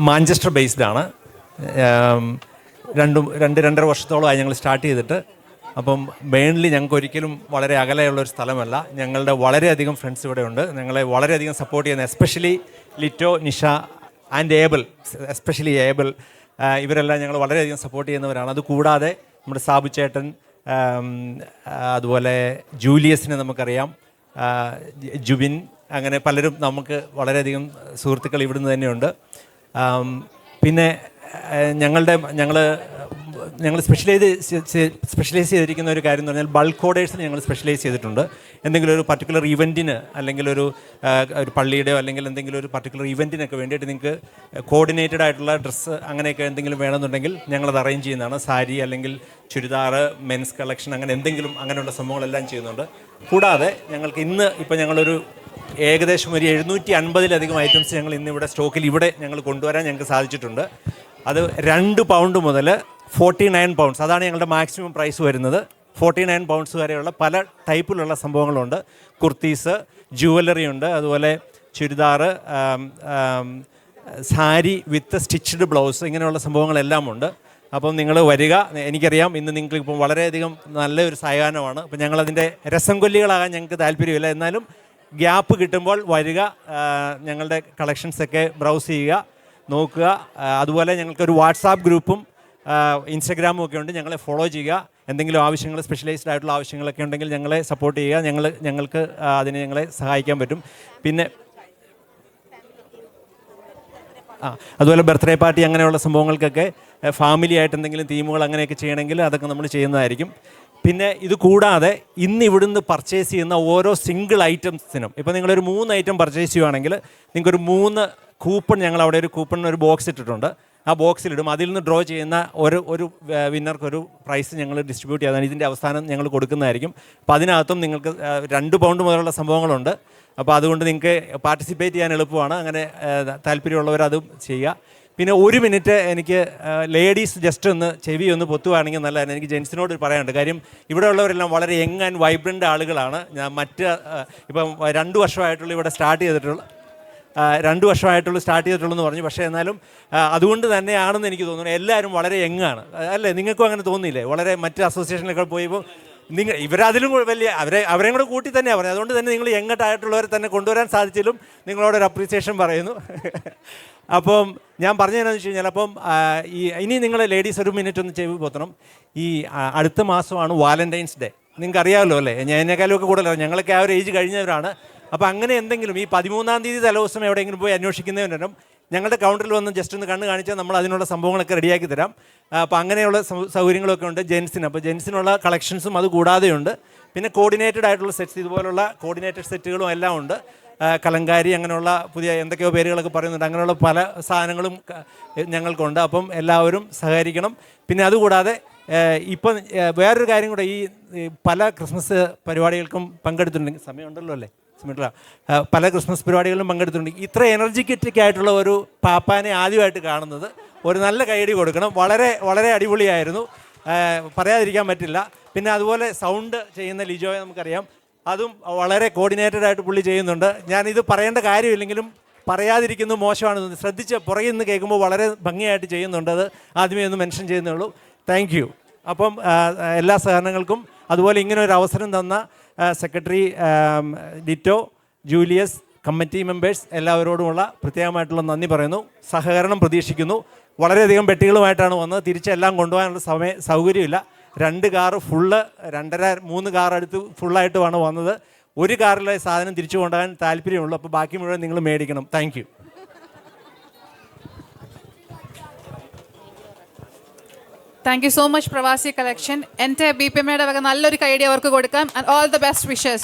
Manchester based ആണ്. 2-2.5 വർഷത്തോളമായി ഞങ്ങൾ സ്റ്റാർട്ട് ചെയ്തിട്ട്. അപ്പം മെയിൻലി ഞങ്ങൾക്ക് ഒരിക്കലും വളരെ അകലെയുള്ളൊരു സ്ഥലമല്ല. ഞങ്ങളുടെ വളരെയധികം ഫ്രണ്ട്സ് ഇവിടെ ഉണ്ട്, ഞങ്ങളെ വളരെയധികം സപ്പോർട്ട് ചെയ്യുന്ന, especially Lito, Nisha and able, especially able, ഇവരെല്ലാം ഞങ്ങൾ വളരെയധികം സപ്പോർട്ട് ചെയ്യുന്നവരാണ്. അതുകൂടാതെ നമ്മുടെ സാബു ചേട്ടൻ, അതുപോലെ ജൂലിയസിനെ നമുക്കറിയാം, ജുബിൻ, അങ്ങനെ പലരും നമുക്ക് വളരെയധികം സുഹൃത്തുക്കൾ ഇവിടുന്ന് തന്നെയുണ്ട്. പിന്നെ ഞങ്ങൾ സ്പെഷ്യലൈസ് ചെയ്തിരിക്കുന്ന ഒരു കാര്യം എന്ന് പറഞ്ഞാൽ ബൾക്ക് ഓർഡേഴ്സിന് ഞങ്ങൾ സ്പെഷ്യലൈസ് ചെയ്തിട്ടുണ്ട്. എന്തെങ്കിലും ഒരു പർട്ടിക്കുലർ ഇവൻറ്റിന്, അല്ലെങ്കിൽ ഒരു പള്ളിയുടെയോ അല്ലെങ്കിൽ എന്തെങ്കിലും ഒരു പർട്ടിക്കുലർ ഇവൻറ്റിനൊക്കെ വേണ്ടിയിട്ട് നിങ്ങൾക്ക് കോർഡിനേറ്റഡ് ആയിട്ടുള്ള ഡ്രസ്സ് അങ്ങനെയൊക്കെ എന്തെങ്കിലും വേണമെന്നുണ്ടെങ്കിൽ ഞങ്ങളത് അറേഞ്ച് ചെയ്യുന്നതാണ്. സാരി അല്ലെങ്കിൽ ചുരിദാർ, മെൻസ് കളക്ഷൻ, അങ്ങനെ എന്തെങ്കിലും അങ്ങനെയുള്ള സംഭവങ്ങളെല്ലാം ചെയ്യുന്നുണ്ട്. കൂടാതെ ഞങ്ങൾക്ക് ഇപ്പോൾ ഞങ്ങളൊരു ഏകദേശം ഒരു 750-ലധികം ഐറ്റംസ് ഞങ്ങൾ ഇന്നിവിടെ സ്റ്റോക്കിൽ ഞങ്ങൾ കൊണ്ടുവരാൻ ഞങ്ങൾക്ക് സാധിച്ചിട്ടുണ്ട്. അത് 2 പൗണ്ട് മുതൽ 49 പൗണ്ട്സ്, അതാണ് ഞങ്ങളുടെ മാക്സിമം പ്രൈസ് വരുന്നത്. 49 പൗണ്ട്സ് വരെയുള്ള പല ടൈപ്പിലുള്ള സംഭവങ്ങളുണ്ട്. കുർത്തീസ്, ജുവലറി ഉണ്ട്, അതുപോലെ ചുരിദാർ, സാരി വിത്ത് സ്റ്റിച്ച്ഡ് ബ്ലൗസ്, ഇങ്ങനെയുള്ള സംഭവങ്ങളെല്ലാം ഉണ്ട്. അപ്പം നിങ്ങൾ വരിക. എനിക്കറിയാം ഇന്ന് നിങ്ങൾക്ക് ഇപ്പം വളരെയധികം നല്ലൊരു സായാഹ്നമാണ്. അപ്പം ഞങ്ങളതിൻ്റെ രസം കൊല്ലികളാകാൻ ഞങ്ങൾക്ക് താല്പര്യമില്ല. എന്നാലും ഗ്യാപ്പ് കിട്ടുമ്പോൾ വരിക, ഞങ്ങളുടെ കളക്ഷൻസൊക്കെ ബ്രൗസ് ചെയ്യുക, നോക്കുക. അതുപോലെ ഞങ്ങൾക്കൊരു വാട്സാപ്പ് ഗ്രൂപ്പും ഇൻസ്റ്റഗ്രാമും ഒക്കെ ഉണ്ട്, ഞങ്ങളെ ഫോളോ ചെയ്യുക. എന്തെങ്കിലും ആവശ്യങ്ങൾ, സ്പെഷ്യലൈസ്ഡ് ആയിട്ടുള്ള ആവശ്യങ്ങളൊക്കെ ഉണ്ടെങ്കിൽ ഞങ്ങളെ സപ്പോർട്ട് ചെയ്യുക. ഞങ്ങൾക്ക് അതിന് ഞങ്ങളെ സഹായിക്കാൻ പറ്റും. പിന്നെ അതുപോലെ ബർത്ത്ഡേ പാർട്ടി അങ്ങനെയുള്ള സംഭവങ്ങൾക്കൊക്കെ ഫാമിലി ആയിട്ട് എന്തെങ്കിലും തീമുകൾ അങ്ങനെയൊക്കെ ചെയ്യണമെങ്കിൽ അതൊക്കെ നമ്മൾ ചെയ്യുന്നതായിരിക്കും. പിന്നെ ഇത് കൂടാതെ ഇന്ന് ഇവിടുന്ന് പർച്ചേസ് ചെയ്യുന്ന ഓരോ സിംഗിൾ ഐറ്റംസിനും, ഇപ്പോൾ നിങ്ങളൊരു 3 ഐറ്റം പർച്ചേസ് ചെയ്യുകയാണെങ്കിൽ നിങ്ങൾക്കൊരു 3 കൂപ്പൺ, ഞങ്ങൾ അവിടെ ഒരു കൂപ്പണിന് ബോക്സ് ഇട്ടിട്ടുണ്ട്. ആ ബോക്സിലിടും. അതിൽ നിന്ന് ഡ്രോ ചെയ്യുന്ന ഒരു വിന്നർക്കൊരു പ്രൈസ് ഞങ്ങൾ ഡിസ്ട്രിബ്യൂട്ട് ചെയ്യാതാണ്. ഇതിൻ്റെ അവസാനം ഞങ്ങൾ കൊടുക്കുന്നതായിരിക്കും. അപ്പോൾ അതിനകത്തും നിങ്ങൾക്ക് 2 പൗണ്ട് മുതലുള്ള സംഭവങ്ങളുണ്ട്. അപ്പോൾ അതുകൊണ്ട് നിങ്ങൾക്ക് പാർട്ടിസിപ്പേറ്റ് ചെയ്യാൻ എളുപ്പമാണ്. അങ്ങനെ താല്പര്യമുള്ളവർ അതും ചെയ്യുക. പിന്നെ 1 മിനിറ്റ് എനിക്ക് ലേഡീസ് ജസ്റ്റ് ഒന്ന് ചെവി ഒന്ന് പൊത്തുവാണെങ്കിൽ നല്ലതാണ്. എനിക്ക് ജെൻസിനോട് പറയാനുണ്ട്. കാര്യം ഇവിടെ ഉള്ളവരെല്ലാം വളരെ യങ് ആൻഡ് വൈബ്രൻ്റ് ആളുകളാണ്. ഞാൻ ഇപ്പം 2 വർഷമായിട്ടുള്ള ഇവിടെ സ്റ്റാർട്ട് ചെയ്തിട്ടുള്ളൂ എന്ന് പറഞ്ഞു. പക്ഷേ എന്നാലും അതുകൊണ്ട് തന്നെയാണെന്ന് എനിക്ക് തോന്നുന്നു. എല്ലാവരും വളരെ യങ്ങാണ്, അല്ലേ? നിങ്ങൾക്കും അങ്ങനെ തോന്നിയില്ലേ? വളരെ മറ്റ് അസോസിയേഷനിലൊക്കെ പോയപ്പോൾ ഇവരതിലും വലിയ അവരെയും കൂടെ കൂട്ടി തന്നെയാണ് പറയുന്നത്. അതുകൊണ്ട് തന്നെ നിങ്ങൾ യങ്ങായിട്ടുള്ളവരെ തന്നെ കൊണ്ടുവരാൻ സാധിച്ചാലും നിങ്ങളോടൊരു അപ്രീസിയേഷൻ പറയുന്നു. അപ്പം ഞാൻ പറഞ്ഞതെന്നു വെച്ച് കഴിഞ്ഞാൽ, അപ്പം ഇനി നിങ്ങൾ ലേഡീസ് 1 മിനിറ്റ് ഒന്ന് ചെവി പോത്തണം. ഈ അടുത്ത മാസമാണ് വാലന്റൈൻസ് ഡേ. നിങ്ങൾക്ക് അറിയാമല്ലോ, അല്ലേ? എന്നെക്കാളും ഒക്കെ കൂടുതലോ, ഞങ്ങളൊക്കെ ആ ഒരു ഏജ് കഴിഞ്ഞവരാണ്. അപ്പോൾ അങ്ങനെ എന്തെങ്കിലും ഈ 13-ാം തീയതി തലേദിവസം എവിടെയെങ്കിലും പോയി അന്വേഷിക്കുന്നതിനും ഞങ്ങളുടെ കൗണ്ടറിൽ വന്ന് ജസ്റ്റ് ഒന്ന് കണ്ണ് കാണിച്ചാൽ നമ്മൾ അതിനുള്ള സംഭവങ്ങളൊക്കെ റെഡിയാക്കി തരാം. അപ്പോൾ അങ്ങനെയുള്ള സൗകര്യങ്ങളൊക്കെ ഉണ്ട് ജെൻസിന്. അപ്പോൾ ജെൻസിനുള്ള കളക്ഷൻസും അത് കൂടാതെയുണ്ട്. പിന്നെ കോർഡിനേറ്റഡ് ആയിട്ടുള്ള സെറ്റ്സ്, ഇതുപോലുള്ള കോർഡിനേറ്റഡ് സെറ്റുകളും എല്ലാം ഉണ്ട്. കലങ്കാരി, അങ്ങനെയുള്ള പുതിയ എന്തൊക്കെയോ പേരുകളൊക്കെ പറയുന്നുണ്ട്. അങ്ങനെയുള്ള പല സാധനങ്ങളും ഞങ്ങൾക്കുണ്ട്. അപ്പം എല്ലാവരും സഹകരിക്കണം. പിന്നെ അതുകൂടാതെ ഇപ്പം വേറൊരു കാര്യം കൂടെ, ഈ പല ക്രിസ്മസ് പരിപാടികൾക്കും പങ്കെടുത്തിട്ടുണ്ടെങ്കിൽ, സമയമുണ്ടല്ലോ അല്ലേ? പല ക്രിസ്മസ് പരിപാടികളിലും പങ്കെടുത്തിട്ടുണ്ട്. ഇത്ര എനർജറ്റിക് ആയിട്ടുള്ള ഒരു പാപ്പാനെ ആദ്യമായിട്ട് കാണുന്നത്. ഒരു നല്ല കൈയടി കൊടുക്കണം. വളരെ വളരെ അടിപൊളിയായിരുന്നു, പറയാതിരിക്കാൻ പറ്റില്ല. പിന്നെ അതുപോലെ സൗണ്ട് ചെയ്യുന്ന ലിജോയെ നമുക്കറിയാം, അതും വളരെ കോർഡിനേറ്റഡ് ആയിട്ട് പുള്ളി ചെയ്യുന്നുണ്ട്. ഞാനിത് പറയേണ്ട കാര്യമില്ലെങ്കിലും പറയാതിരിക്കുന്നത് മോശമാണ്. ശ്രദ്ധിച്ച് പുറകിൽ നിന്ന് കേൾക്കുമ്പോൾ വളരെ ഭംഗിയായിട്ട് ചെയ്യുന്നുണ്ട്. അത് ആദ്യമേ ഒന്ന് മെൻഷൻ ചെയ്യുന്നുള്ളൂ. Thank you. അപ്പം എല്ലാ സഹകരണങ്ങൾക്കും, അതുപോലെ ഇങ്ങനെ ഒരു അവസരം തന്ന secretary Ditto, Julius, committee members എല്ലാവരോടുമുള്ള പ്രത്യേകമായിട്ടുള്ള നന്ദി പറയുന്നു. സഹകരണം പ്രതീക്ഷിക്കുന്നു. വളരെയധികം പെട്ടികളുമായിട്ടാണ് വന്നത്. തിരിച്ചെല്ലാം കൊണ്ടുപോകാനുള്ള സൗകര്യമില്ല. 2 കാറ് ഫുള്ള്, 2.5-3 കാർ അടുത്ത് ഫുള്ളായിട്ടുമാണ് വന്നത്. ഒരു കാറിലെ സാധനം തിരിച്ചു കൊണ്ടുപോകാൻ താല്പര്യമുള്ളൂ. അപ്പോൾ ബാക്കി മുഴുവൻ നിങ്ങൾ മേടിക്കണം. Thank you. Thank you so much, Pravasi Collection. എൻ്റെ BPMയുടെ വക നല്ലൊരു കൈയടി അവർക്ക് കൊടുക്കാം. And all the best wishes.